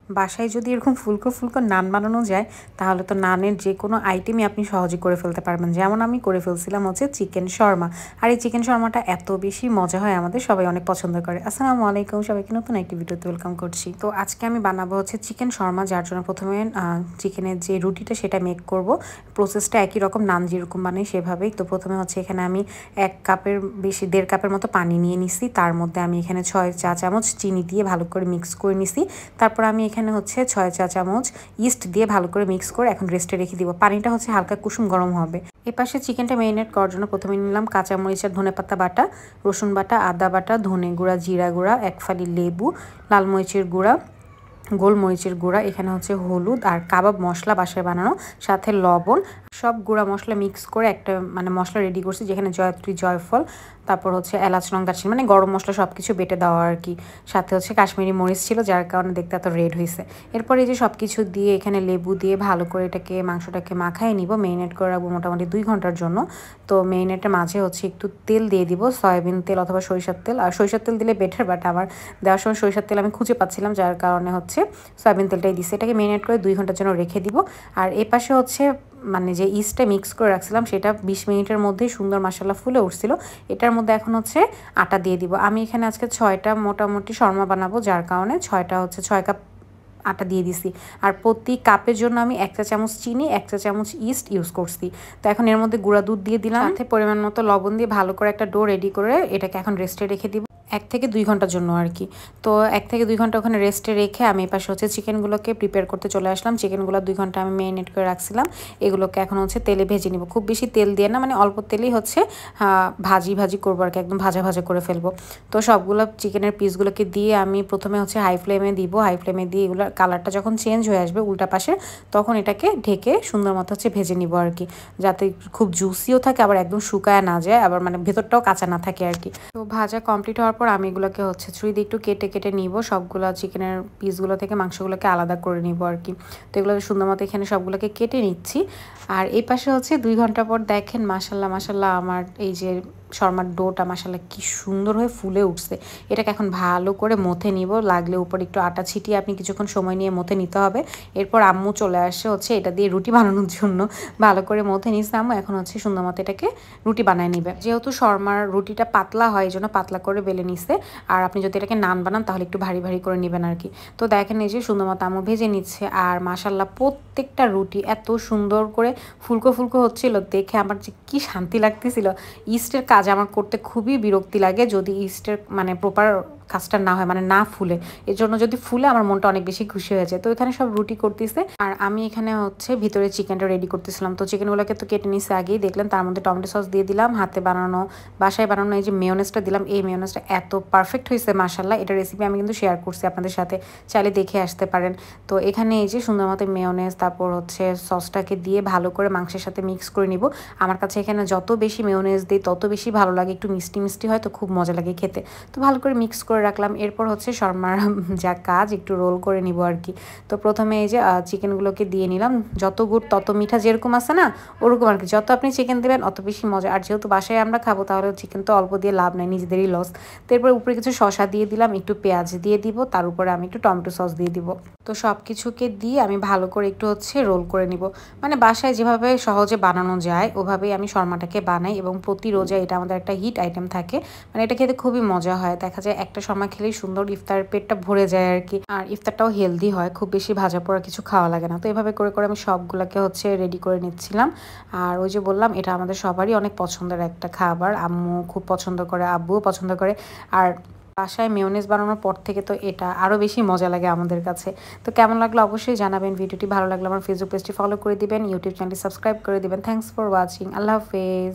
বাসায় যদি এরকম ফুলকো ফুলকো নান বানানো যায় তাহলে তো নানের যে কোনো আইটেমই আপনি সহজে করে ফেলতে পারবেন। যেমন আমি করে ফেলছিলাম হচ্ছে চিকেন শর্মা। আর এই চিকেন শর্মাটা এত বেশি মজা হয়, আমাদের সবাই অনেক পছন্দ করে। আসসালামু আলাইকুম, সবাইকে নতুন একটি ভিডিওতে ওয়েলকাম করছি। তো আজকে আমি বানাবো হচ্ছে চিকেন শর্মা, যার জন্য প্রথমে চিকেনের যে রুটিটা সেটা মেক করব। প্রসেসটা একই রকম, নান যেরকম বানাই সেভাবেই। তো প্রথমে হচ্ছে এখানে আমি 1 কাপের বেশি 1.5 কাপের মতো পানি নিয়ে নিছি। তার মধ্যে আমি এখানে 6 চা চামচ চিনি দিয়ে ভালো করে মিক্স করে নিছি। তারপর আমি এখানে হচ্ছে 6 চা চামচ ইস্ট দিয়ে ভালো করে মিক্স করে এখন রেস্টে রেখে দিব। পানিটা হচ্ছে হালকা কুসুম গরম হবে। এপাশে চিকেনটা ম্যারিনেট করার জন্য প্রথমে নিলাম কাঁচামরিচ আর ধনেপাতা বাটা, রসুন বাটা, আদা বাটা, ধনে গুঁড়া, জিরা গুঁড়া, 1 ফালি লেবু, লাল মরিচের গুঁড়া, গোলমরিচের গুঁড়া, এখানে হচ্ছে হলুদ আর কাবাব মশলা বাসায় বানানো, সাথে লবণ। সব গুঁড়া মশলা মিক্স করে একটা মশলা রেডি করছি, যেখানে জয়ত্রী, জয়ফল, তারপর হচ্ছে এলাচ, লং, দারচিনি, গরম মশলা সব কিছু বেটে দেওয়া আর কি। সাথে হচ্ছে কাশ্মীরি মরিচ ছিল, যার কারণে দেখতে এত রেড হয়েছে। এরপর এই যে সব কিছু দিয়ে এখানে লেবু দিয়ে ভালো করে এটাকে মাংসটাকে মাখায় নিব। মেরিনেট করে রাখবো মোটামুটি 2 ঘন্টার জন্য। তো মেরিনেটের মাঝে হচ্ছে একটু তেল দিয়ে দিব, সয়াবিন তেল অথবা সরিষার তেল। আর সরিষার তেল দিলে বেটার, বাট আমার দেওয়ার সময় সরিষার তেল আমি খুঁজে পাচ্ছিলাম, যার কারণে হচ্ছে সয়াবিন তেলটাই দিচ্ছি। এটাকে মেরিনেট করে 2 ঘন্টার জন্য রেখে দিব। আর এ পাশে হচ্ছে যে ইস্টটা মিক্স করে রাখছিলাম সেটা 20 মিনিটের মধ্যেই সুন্দর মাশাআল্লাহ ফুলে উঠছিল। এটার মধ্যে এখন হচ্ছে আটা দিয়ে দিব। আমি এখানে আজকে 6টা মোটামুটি শর্মা বানাবো, যার কারণে 6টা হচ্ছে 6 কাপ আটা দিয়ে দিছি। আর প্রতি কাপের জন্য আমি 1 চা চামচ চিনি, 1 চা চামচ ইস্ট ইউজ করছি। তো এখন এর মধ্যে গুঁড়া দুধ দিয়ে দিলাম, সাথে পরিমাণ মতো লবণ দিয়ে ভালো করে একটা ডো রেডি করে এটাকে এখন রেস্টে রেখে দিব 1 থেকে 2 ঘন্টার জন্য আর কি। তো 1 থেকে 2 ঘন্টা ওখানে রেস্টে রেখে আমি পাশে হচ্ছে চিকেনগুলোকে প্রিপেয়ার করতে চলে আসলাম। চিকেনগুলো 2 ঘন্টা আমি ম্যারিনেট করে রাখছিলাম। এগুলোকে এখন হচ্ছে তেলে ভেজে নিব। খুব বেশি তেল দিয়ে না, অল্প তেলেই হচ্ছে ভাজি করবো আর কি, একদম ভাজা ভাজা করে ফেলবো। তো সবগুলো চিকেনের পিসগুলোকে দিয়ে আমি প্রথমে হচ্ছে হাই ফ্লেমে দিব। হাই ফ্লেমে দিয়ে এগুলোর কালারটা যখন চেঞ্জ হয়ে আসবে উল্টা পাশে, তখন এটাকে ঢেকে সুন্দর মতো হচ্ছে ভেজে নিব আর কি, যাতে খুব জুসিও থাকে, আবার একদম শুকায় না যায়, আবার ভেতরটাও কাঁচা না থাকে আর কি। তো ভাজা কমপ্লিট হওয়ার পর আমি এগুলোকে হচ্ছে ছুরি দিয়ে একটু কেটে কেটে নিব। সবগুলো চিকেনের পিসগুলো থেকে মাংসগুলোকে আলাদা করে নিব আর কি। তো এগুলো সুন্দর মতো এখানে সবগুলোকে কেটে নিচ্ছি। আর এই পাশে হচ্ছে 2 ঘন্টা পর দেখেন মাশাল্লাহ মাশাল্লাহ আমার এই যে শর্মার ডোটা মাশাল্লাহ কি সুন্দর হয়ে ফুলে উঠছে। এটাকে এখন ভালো করে মথে নিব। লাগলে উপরে একটু আটা ছিটিয়ে আপনি কিছুক্ষণ সময় নিয়ে মথে নিতে হবে। এরপর আম্মু চলে আসে হচ্ছে এটা দিয়ে রুটি বানানোর জন্য। ভালো করে মথে নিচ্ছে আম্মু, এখন হচ্ছে সুন্দর মতো এটাকে রুটি বানায় নিবে। যেহেতু শর্মার রুটিটা পাতলা হয়, এই জন্য পাতলা করে বেলে নিচ্ছে। আর আপনি যদি এটাকে নান বানান তাহলে একটু ভারী ভারী করে নেবেন আর কি। তো দেখেন এই যে সুন্দর মতো আম্মু ভেজে নিচ্ছে। আর মাশাল্লাহ প্রত্যেকটা রুটি এত সুন্দর করে ফুলকো ফুলকো হচ্ছিল, দেখে আমার যে কি শান্তি লাগতেছিল। ইস্টের কাজ আমার করতে খুবই বিরক্তি লাগে যদি ইস্টের প্রপার কাজটা না হয়, না ফুলে। এর জন্য যদি ফুলে আমার মনটা অনেক বেশি খুশি হয়ে যায়। তো এখানে সব রুটি করতেছে আর আমি এখানে হচ্ছে ভিতরে চিকেনটা রেডি করতেছিলাম। তো চিকেনগুলোকে তো কেটে নিচ্ছে আগেই দেখলেন। তার মধ্যে টমেটো সস দিয়ে দিলাম, হাতে বানানো বাসায় বানানো এই যে মেয়োনেজটা দিলাম। এই মেয়োনেজটা এত পারফেক্ট হয়েছে মাশাল্লাহ। এটা রেসিপি আমি কিন্তু শেয়ার করছি আপনাদের সাথে, চাইলে দেখে আসতে পারেন। তো এখানে এই যে সুন্দর মতো মেয়োনেজ, তারপর হচ্ছে সসটাকে দিয়ে ভালো করে মাংসের সাথে মিক্স করে নিব। আমার কাছে এখানে যত বেশি মেয়োনেজ দিই তত বেশি ভালো লাগে, একটু মিষ্টি মিষ্টি হয়, তো খুব মজা লাগে খেতে। তো ভালো করে মিক্স করে রাখলাম। এরপর হচ্ছে শর্মার যা কাজ, একটু রোল করে নিব আর কি। তো প্রথমে এই যে চিকেনগুলোকে দিয়ে নিলাম। যত গুড় তত মিঠা যেরকম আছে না, ওরকম আর কি। যত আপনি চিকেন দেবেন অত বেশি মজা। আর যেহেতু বাসায় আমরা খাবো, তাহলে চিকেন তো অল্প দিয়ে লাভ নাই, নিজেদেরই লস। তো এরপর উপরে কিছু শসা দিয়ে দিলাম, একটু পেঁয়াজ দিয়ে দিব, তার উপরে আমি একটু টমেটো সস দিয়ে দিব। তো সব কিছুকে দিয়ে আমি ভালো করে একটু হচ্ছে রোল করে নিব। বাসায় যেভাবে সহজে বানানো যায় ওভাবেই আমি শর্মাটাকে বানাই, এবং প্রতি রোজা এটা আমাদের একটা হিট আইটেম থাকে। এটা খেতে খুবই মজা হয়। দেখা যায় একটা শর্মা খেলেই সুন্দর ইফতারের পেটটা ভরে যায় আর কি। আর ইফতারটাও হেলদি হয়, খুব বেশি ভাজা পোড়া কিছু খাওয়া লাগে না। তো এভাবে করে করে আমি সবগুলোকে হচ্ছে রেডি করে নিচ্ছিলাম। আর ওই যে বললাম, এটা আমাদের সবারই অনেক পছন্দের একটা খাবার। আম্মু খুব পছন্দ করে, আব্বুও পছন্দ করে। আর বাসায় মেয়োনেজ বানানোর পর থেকে তো এটা আরও বেশি মজা লাগে আমাদের কাছে। তো কেমন লাগলো অবশ্যই জানাবেন। ভিডিওটি ভালো লাগলে আমার ফেসবুক পেজটি ফলো করে দিবেন, ইউটিউব চ্যানেলটি সাবস্ক্রাইব করে দিবেন। Thanks for watching. আল্লাহ হাফেজ।